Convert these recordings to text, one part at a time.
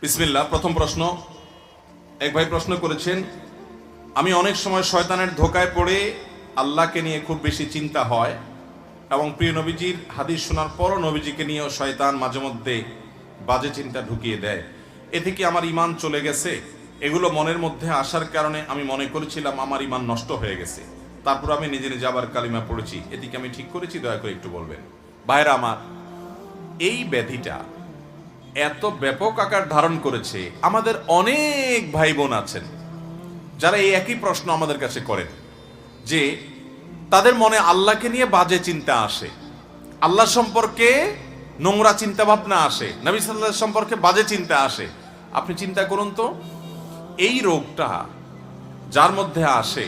বিসমিল্লাহ। প্রথম প্রশ্ন, এক ভাই প্রশ্ন করেছেন, আমি অনেক সময় শয়তানের ধোকায় পড়ে আল্লাহকে নিয়ে খুব বেশি চিন্তা হয় এবং প্রিয় নবীজির হাদিস শোনার পরও নবীজিকে নিয়েও শয়তান মাঝে মধ্যে বাজে চিন্তা ঢুকিয়ে দেয়। এতে কি আমার ঈমান চলে গেছে? এগুলো মনের মধ্যে আসার কারণে আমি মনে করেছিলাম আমার ঈমান নষ্ট হয়ে গেছে, তারপর আমি নিজে নিজে আবার কালিমা পড়েছি, এদিকে আমি ঠিক করেছি? দয়া করে একটু বলবেন। ভাইরা আমার, এই ব্যাধিটা এত ব্যাপক আকার ধারণ করেছে, আমাদের অনেক ভাই বোন আছেন যারা এই একই প্রশ্ন আমাদের কাছে করেন যে তাদের মনে আল্লাহকে নিয়ে বাজে চিন্তা আসে, আল্লাহ সম্পর্কে নোংরা চিন্তা ভাবনা আসে, নবী সাল্লাল্লাহু আলাইহি সম্পর্কে বাজে চিন্তা আসে। আপনি চিন্তা করুন তো, এই রোগটা যার মধ্যে আসে,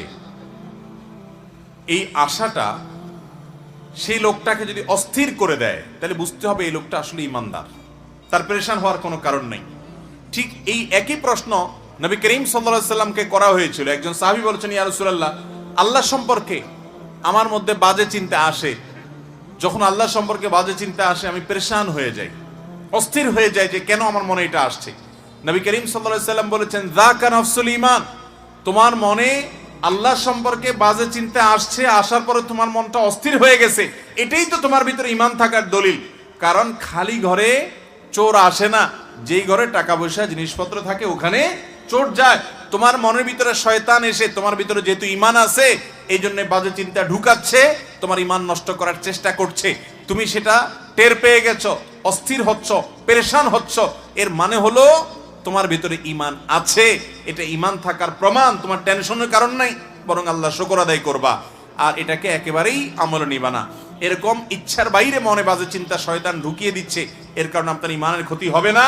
এই আশাটা সেই লোকটাকে যদি অস্থির করে দেয়, তাহলে বুঝতে হবে এই লোকটা আসলে ঈমানদার, তার পেরেশান হওয়ার কোনো কারণ নেই। ঠিক এই একই প্রশ্ন নবী করিম সাল্লাল্লাহু আলাইহি সাল্লামকে করা হয়েছিল। একজন সাহাবী বলেছেন, ইয়া রাসূলুল্লাহ, আল্লাহ সম্পর্কে আমার মধ্যে বাজে চিন্তা আসে, যখন আল্লাহ সম্পর্কে বাজে চিন্তা আসে আমি পেরেশান হয়ে যাই, অস্থির হয়ে যাই যে কেন আমার মনে এটা আসছে। নবী করিম সাল্লাল্লাহু আলাইহি সাল্লাম বলেছেন, যাকা নাফসুল ঈমান, তোমার মনে আল্লাহ সম্পর্কে বাজে চিন্তা আসছে, আসার পরে তোমার মনটা অস্থির হয়ে গেছে, এটাই তো তোমার ভিতরে ঈমান থাকার দলিল। কারণ খালি ঘরে চোর আসে না, যেই ঘরে টাকা পয়সা জিনিসপত্র থাকে ওখানে চোর যায়। তোমার মনের ভিতরে শয়তান এসে তোমার ভিতরে যেহেতু ঈমান আছে, এই জন্য বাজে চিন্তা ঢুকাচ্ছে, তোমার ঈমান নষ্ট করার চেষ্টা করছে। তুমি সেটা টের পেয়ে গেছো, অস্থির হচ্ছ, পেরেশান হচ্ছ, এর মানে হলো তোমার ভিতরে ঈমান আছে। এটা ঈমান থাকার প্রমাণ, তোমার টেনশনের কারণ নাই, বরং আল্লাহ শুকর আদায় করবা আর এটাকে একেবারেই আমলে নিবা না। এরকম ইচ্ছার বাইরে মনে বাজে চিন্তা শয়তান ঢুকিয়ে দিচ্ছে, এর কারণে আপনার ঈমানের ক্ষতি হবে না,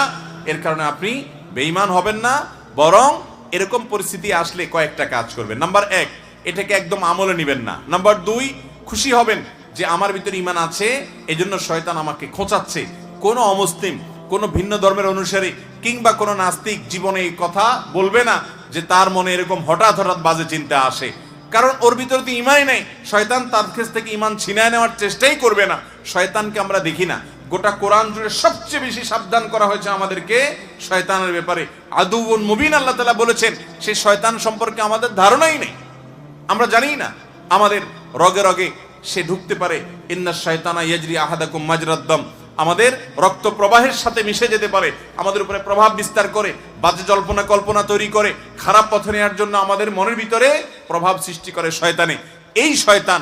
এর কারণে আপনি বেঈমান হবেন না, বরং এরকম পরিস্থিতি আসলে কয়েকটা কাজ করবেন। নাম্বার 1, এটাকে একদম আমলে নিবেন না। নাম্বার 2, খুশি হবেন যে আমার ভিতরে ঈমান আছে, এজন্য শয়তান আমাকে খোঁচাচ্ছে। কোনো অমুসলিম, কোনো ভিন্ন ধর্মের অনুসারী কিংবা কোনো নাস্তিক জীবনে এই কথা বলবে না যে তার মনে এরকম হঠাৎ হঠাৎ বাজে চিন্তা আসে, কারণ ওর ভিতরে তো ঈমানই নাই। শয়তান তার কাছ থেকে ঈমান ছিনায় নেওয়ার চেষ্টাই করবে না। শয়তানকে আমরা দেখি না, গোটা কোরআন জুড়ে সবচেয়ে বেশি সাবধান করা হয়েছে আমাদেরকে শয়তানের ব্যাপারে। আদুউন মুবিন আল্লাহ তাআলা বলেছেন, সেই শয়তান সম্পর্কে আমাদের ধারণাই নেই, আমরা জানি না। আমাদের রগে রগে সে ঢুকতে পারে, ইন্নাশ শায়তানা ইয়াজরি আহাদাকুম মাজরাদ দাম, আমাদের রক্ত প্রবাহের সাথে মিশে যেতে পারে, আমাদের উপরে প্রভাব বিস্তার করে, বাজে জল্পনা কল্পনা তৈরি করে, খারাপ পথে নেওয়ার জন্য আমাদের মনের ভিতরে প্রভাব সৃষ্টি করে শয়তানে। এই শয়তান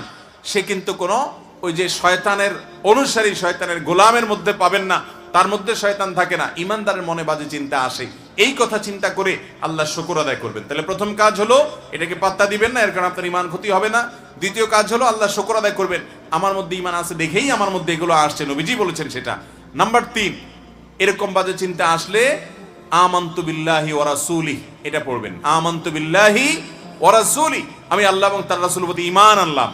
সে কিন্তু কোনো ওই যে শয়তানের অনুসারী, শয়তানের গোলামের মধ্যে পাবেন না, তার মধ্যে শয়তান থাকে না। ঈমানদারের মনে বাজে চিন্তা আসে, এই কথা চিন্তা করে আল্লাহ শুকর আদায় করবেন। তাহলে প্রথম কাজ হলো এটাকে পাত্তা দিবেন না, এর কারণে আপনার ঈমান ক্ষতি হবে না। দ্বিতীয় কাজ হলো আল্লাহ শুকর আদায় করবেন, আমার মধ্যে ঈমান আছে দেখেই আমার মধ্যে এগুলো আসছে, নবীজি বলেছেন সেটা। নাম্বার 3, এরকম বাজে চিন্তা আসলে আমানতু বিল্লাহি ওয়া রাসূলিহি, এটা পড়বেন, আমানতু বিল্লাহি ওয়া রাসূলিহি, আমি আল্লাহ এবং তার রাসূলের প্রতি ঈমান আনলাম।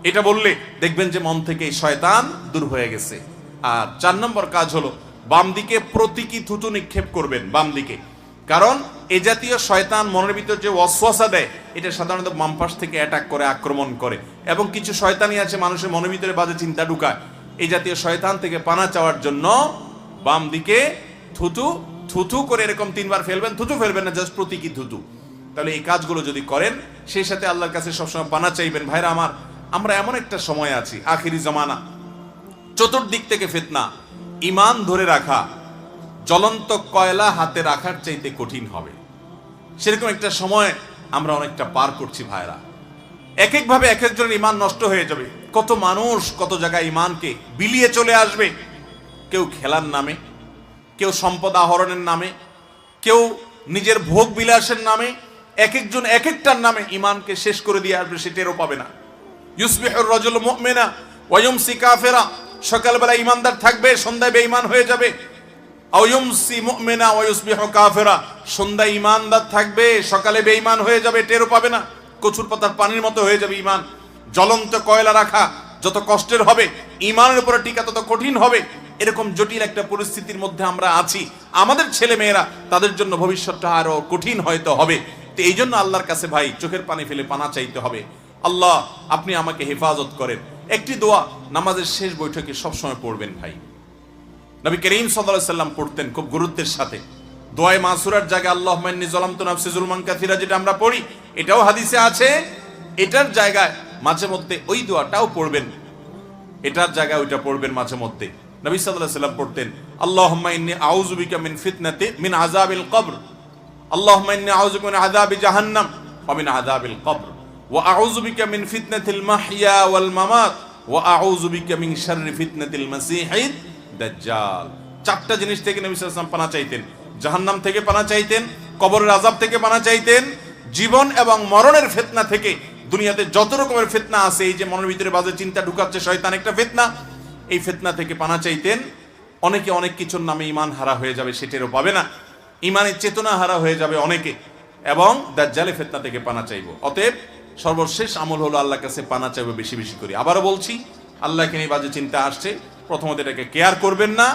এটা বললে দেখবেন যে মন থেকে শয়তান দূর হয়ে গেছে। আর 4 নম্বর কাজ হলো বাম দিকে প্রতীকী থুতু নিক্ষেপ করবেন, বাম দিকে। কারণ এ জাতীয় শয়তান মনের ভিতর যে ওয়াসওয়াসা দেয়, এটা সাধারণত বাম পাশ থেকে অ্যাটাক করে, আক্রমণ করে। এবং কিছু শয়তানি আছে মানুষের মনের ভিতরে বাজে চিন্তা ঢুকায়। এই জাতীয় শয়তান থেকে পানা চাওয়ার জন্য বাম দিকে থুতু থুতু করে এরকম 3 বার ফেলবেন, থুতু ফেলবেন না, জাস্ট প্রতীকী থুতু। তাহলে এই কাজগুলো যদি করেন, সেই সাথে আল্লাহর কাছে সবসময় পানা চাইবেন। ভাইরা আমার, আমরা এমন একটা সময় আছি, আখিরি জামানা, চতুর্দিক থেকে ফিতনা, ঈমান ধরে রাখা জ্বলন্ত কয়লা হাতে রাখার চাইতে কঠিন হবে। সেরকম একটা সময় আমরা অনেকটা পার করছি ভাইরা। এক একভাবে এক একজনের ঈমান নষ্ট হয়ে যাবে। কত মানুষ কত জায়গায় ঈমানকে বিলিয়ে চলে আসবে, কেউ খেলার নামে, কেউ সম্পদ আহরণের নামে, কেউ নিজের ভোগ বিলাসের নামে, এক একজন এক একটার নামে ঈমানকে শেষ করে দিয়ে আসবে, সে টেরও পাবে না। ইউসবিহুর রাজুলু মুমিনা ওয়া ইউমসি কাফিরা, সকালবেলা ঈমানদার থাকবে, সন্ধ্যায় বেঈমান হয়ে যাবে। আও ইউমসি মুমিনা ওয়া ইউসবিহু কাফিরা, সন্ধ্যায় ঈমানদার থাকবে, সকালে বেঈমান হয়ে যাবে, টেরও পাবে না। কচুর পাতার পানির মতো হয়ে যাবে ঈমান। জ্বলন্ত কয়লা রাখা যত কষ্টের হবে, ঈমানের উপরে টিকা তত কঠিন হবে। এরকম জটিল একটা পরিস্থিতির মধ্যে আমরা আছি। আমাদের ছেলে মেয়েরা, তাদের জন্য ভবিষ্যৎটা আরো কঠিন হয়তো হবে। তো এই জন্য আল্লাহর কাছে ভাই চোখের পানি ফেলে পানা চাইতে হবে, আল্লাহ আপনি আমাকে হেফাজত করেন। একটি দোয়া নামাজের শেষ বৈঠকে সবসময় পড়বেন ভাই। নবী করিম সাল্লাল্লাহু আলাইহি সাল্লাম পড়তেন খুব গুরুত্বের সাথে। দোয়ায়ে মাসুরার জায়গায় আল্লাহুম্মা ইন্নী যালামতু নাফসি যুলমান কাসীরা যেটা আমরা পড়ি, এটাও হাদিসে আছে। এটার জায়গায় মাঝে মধ্যে ওই দোয়াটাও পড়বেন, এটার জায়গায় ওইটা পড়বেন মাঝে মধ্যে। নবী সাল্লাল্লাহু আলাইহি ওয়াসাল্লাম পড়তেন আল্লাহুম্মা ইন্নী আউযু বিকা মিন আযাবিল কবর, আল্লাহুম্মা ইন্নী আউযু বিকা মিন আযাবি জাহান্নাম ওয়া মিন আযাবিল কবর ওয়া আউযু বিকা মিন ফিতনাতিল মাহইয়া ওয়াল মামাত ওয়া আউযু বিকা মিন শাররি ফিতনাতিল মাসীহিদ দাজ্জাল। চারটা জিনিস থেকে নবী সাল্লাল্লাহু আলাইহি ওয়াসাল্লাম পানা চাইতেন। জাহান্নাম থেকে পানা চাইতেন, কবরের আযাব থেকে পানা চাইতেন, জীবন এবং মরণের ফিতনা থেকে। দুনিয়াতে যত রকমের ফিতনা আছে, এই যে মনের ভিতরে বাজে চিন্তা ঢুকাচ্ছে শয়তান, একটা ফিতনা, এই ফিতনা থেকে পানা চাইতেন। অনেকে অনেক কিছুর নামে ঈমান হারা হয়ে যাবে, সেটারও পাবে না, ঈমানের চেতনা হারা হয়ে যাবে অনেকে, এবং দাজ্জালের ফিতনা থেকে পানা চাইবো। অতএব সর্বশেষ আমল হলো আল্লাহর কাছে পানা চাইবো বেশি বেশি করে। আবারও বলছি, আল্লাহকে নিয়ে বাজে চিন্তা আসছে, প্রথমত এটাকে কেয়ার করবেন না,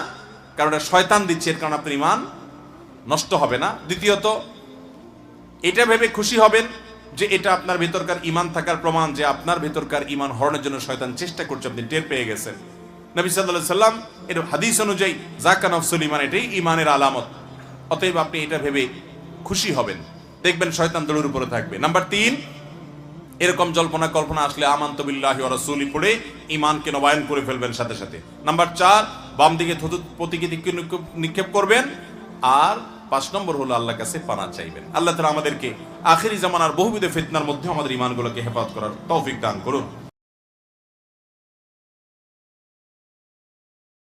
কারণ এটা শয়তান দিচ্ছে, এর কারণে আপনার ঈমান নষ্ট হবে না। দ্বিতীয়ত, এটা ভেবে খুশি হবেন যে এটা আপনার ভেতরকার ঈমান থাকার প্রমাণ, যে আপনার ভেতরকার ঈমান হরণের জন্য শয়তান চেষ্টা করছে, আপনি টের পেয়ে গেছেন। নবী সাল্লাল্লাহু আলাইহি সাল্লাম এর হাদিস অনুযায়ী যাকা নফসুল ঈমান, এটাই ঈমানের আলামত। অতএব আপনি এটা ভেবে খুশি হবেন, দেখবেন শয়তান দৌড়ের উপরে থাকবে। নাম্বার 3, এরকম জল্পনা কল্পনা আসলে আমানতু বিল্লাহি ওয়া রাসূলি পড়ে ঈমানকে নবায়ন করে ফেলবেন সাথে সাথে। নাম্বার 4, বাম দিকে থুতু প্রতিকৃতি নিক্ষেপ করবেন। আর 5 নম্বর হলো আল্লাহর কাছে পানা চাইবেন। আল্লাহ তাআলা আমাদেরকে আখিরি জামানার বহুবিধ ফিতনার মধ্যে আমাদের ঈমানগুলোকে হেফাজত করার তৌফিক দান করুন।